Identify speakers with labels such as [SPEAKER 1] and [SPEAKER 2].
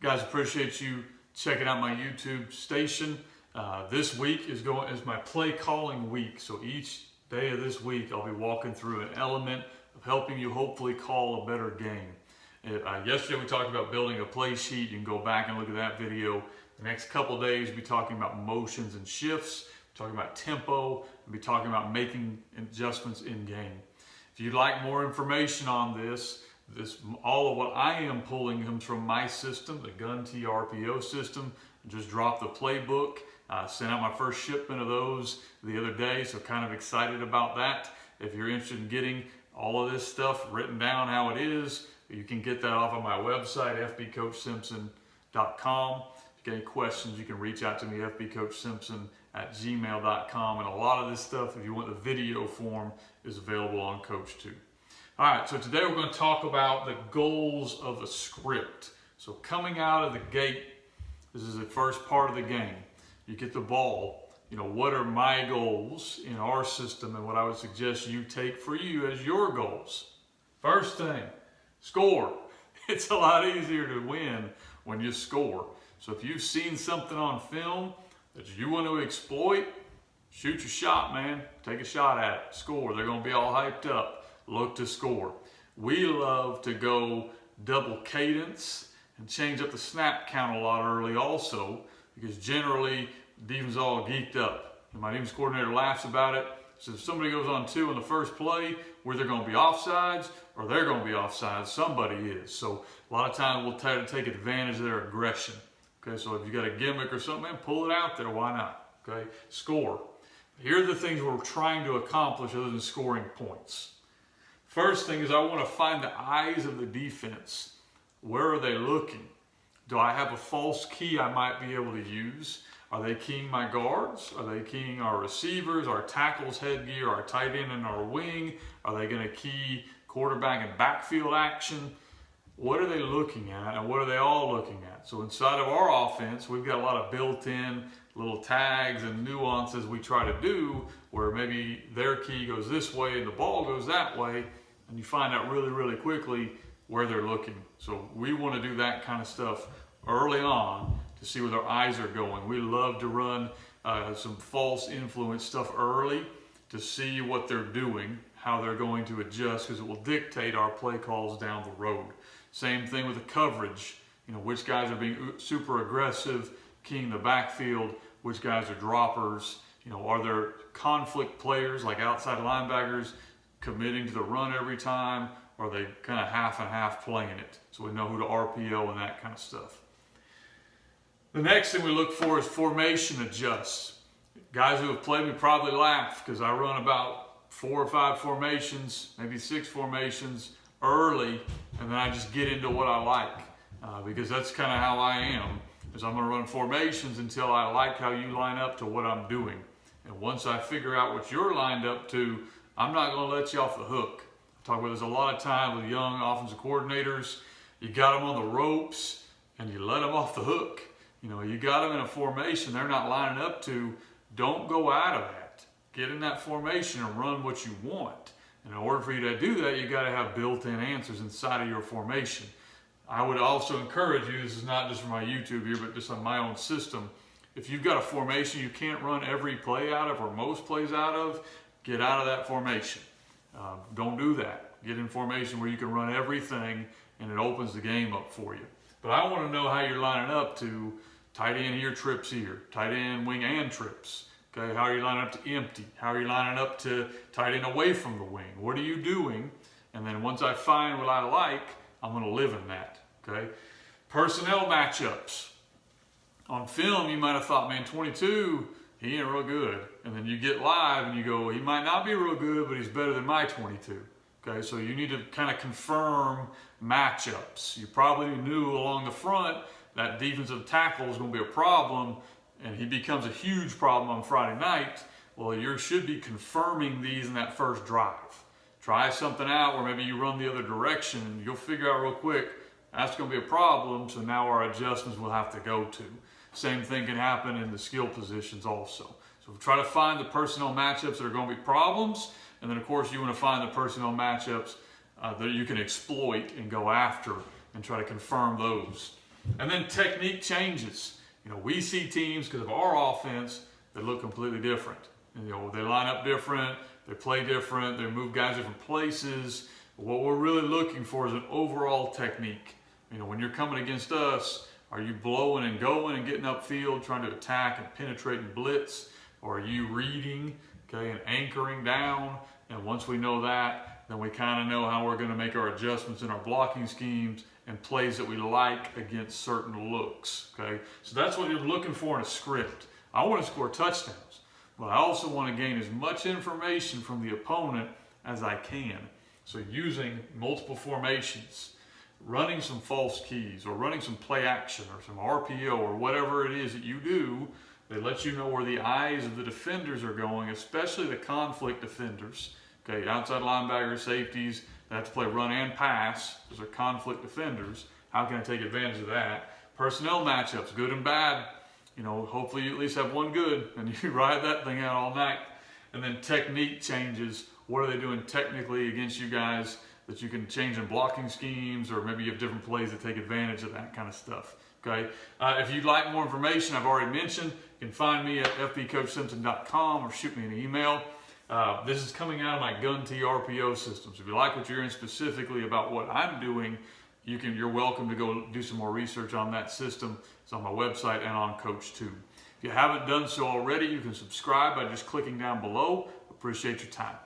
[SPEAKER 1] Guys, appreciate you checking out my YouTube station. This week is my play calling week. So each day of this week, I'll be walking through an element of helping you hopefully call a better game. Yesterday we talked about building a play sheet. You can go back and look at that video. The next couple of days, we'll be talking about motions and shifts, talking about tempo, and be talking about making adjustments in game. If you'd like more information on this, all of what I am pulling comes from my system, the Gun T RPO system. I just dropped the playbook. Sent out my first shipment of those the other day, so kind of excited about that. If you're interested in getting all of this stuff written down how it is, you can get that off of my website, fbcoachsimpson.com. If you get any questions, you can reach out to me, fbcoachsimpson@gmail.com. And a lot of this stuff, if you want the video form, is available on Coach2. All right, so today we're going to talk about the goals of a script. So coming out of the gate, this is the first part of the game. You get the ball. What are my goals in our system and what I would suggest you take for you as your goals? First thing, score. It's a lot easier to win when you score. So if you've seen something on film that you want to exploit, shoot your shot, man. Take a shot at it. Score. They're going to be all hyped up. Look to score. We love to go double cadence and change up the snap count a lot early also, because generally defense is all geeked up. And my defense coordinator laughs about it. So if somebody goes on 2 in the first play, where they're going to be offsides or they're going to be offsides, somebody is. So a lot of times we'll try to take advantage of their aggression. Okay, so if you got a gimmick or something, man, pull it out there. Why not? Okay, score. Here are the things we're trying to accomplish other than scoring points. First thing is I want to find the eyes of the defense. Where are they looking? Do I have a false key I might be able to use? Are they keying my guards? Are they keying our receivers, our tackles, headgear, our tight end and our wing? Are they going to key quarterback and backfield action? What are they looking at and what are they all looking at? So inside of our offense, we've got a lot of built-in little tags and nuances we try to do where maybe their key goes this way and the ball goes that way, and you find out really, really quickly where they're looking. So we want to do that kind of stuff early on to see where their eyes are going. We love to run some false influence stuff early to see what they're doing, how they're going to adjust, because it will dictate our play calls down the road. Same thing with the coverage. Which guys are being super aggressive, keying the backfield, which guys are droppers. Are there conflict players like outside linebackers committing to the run every time? Or are they kind of half and half playing it? So we know who to RPO and that kind of stuff. The next thing we look for is formation adjusts. Guys who have played me probably laugh because I run about 4 or 5 formations, maybe 6 formations early, and then I just get into what I like because that's kind of how I am. Is I'm going to run formations until I like how you line up to what I'm doing. And once I figure out what you're lined up to, I'm not going to let you off the hook. I talk about this a lot of time with young offensive coordinators. You got them on the ropes and you let them off the hook. You got them in a formation they're not lining up to. Don't go out of that. Get in that formation and run what you want. And in order for you to do that, you got to have built-in answers inside of your formation. I would also encourage you, this is not just for my YouTube here, but just on my own system, if you've got a formation you can't run every play out of or most plays out of, get out of that formation. Don't do that. Get in formation where you can run everything and it opens the game up for you. But I want to know how you're lining up to tight end here, trips here, tight end, wing, and trips. Okay, how are you lining up to empty? How are you lining up to tight end away from the wing? What are you doing? And then once I find what I like, I'm going to live in that. Okay, personnel matchups. On film, you might have thought, man, 22, he ain't real good. And then you get live and you go, he might not be real good, but he's better than my 22. Okay, so you need to kind of confirm matchups. You probably knew along the front that defensive tackle is going to be a problem, and he becomes a huge problem on Friday night. Well, you should be confirming these in that first drive. Try something out where maybe you run the other direction, and you'll figure out real quick, that's going to be a problem, so now our adjustments will have to go to. Same thing can happen in the skill positions also. So try to find the personnel matchups that are going to be problems, and then of course you want to find the personnel matchups that you can exploit and go after and try to confirm those. And then technique changes. You know, we see teams because of our offense that look completely different. And, you know, they line up different, they play different, they move guys different places. What we're really looking for is an overall technique. You know, when you're coming against us, are you blowing and going and getting upfield, trying to attack and penetrate and blitz? Or are you reading, okay, and anchoring down? And once we know that, then we kind of know how we're going to make our adjustments in our blocking schemes and plays that we like against certain looks, okay? So that's what you're looking for in a script. I want to score touchdowns, but I also want to gain as much information from the opponent as I can. So using multiple formations, running some false keys, or running some play action, or some RPO, or whatever it is that you do, they let you know where the eyes of the defenders are going, especially the conflict defenders. Okay, outside linebackers, safeties, they have to play run and pass. Those are conflict defenders. How can I take advantage of that? Personnel matchups, good and bad. You know, hopefully you at least have one good, and you ride that thing out all night. And then technique changes. What are they doing technically against you guys that you can change in blocking schemes, or maybe you have different plays that take advantage of that kind of stuff. Okay. If you'd like more information, I've already mentioned, you can find me at fbcoachsimpson.com or shoot me an email. This is coming out of my Gun T RPO system. So if you like what you're hearing specifically about what I'm doing, you're welcome to go do some more research on that system. It's on my website and on CoachTube. If you haven't done so already, you can subscribe by just clicking down below. Appreciate your time.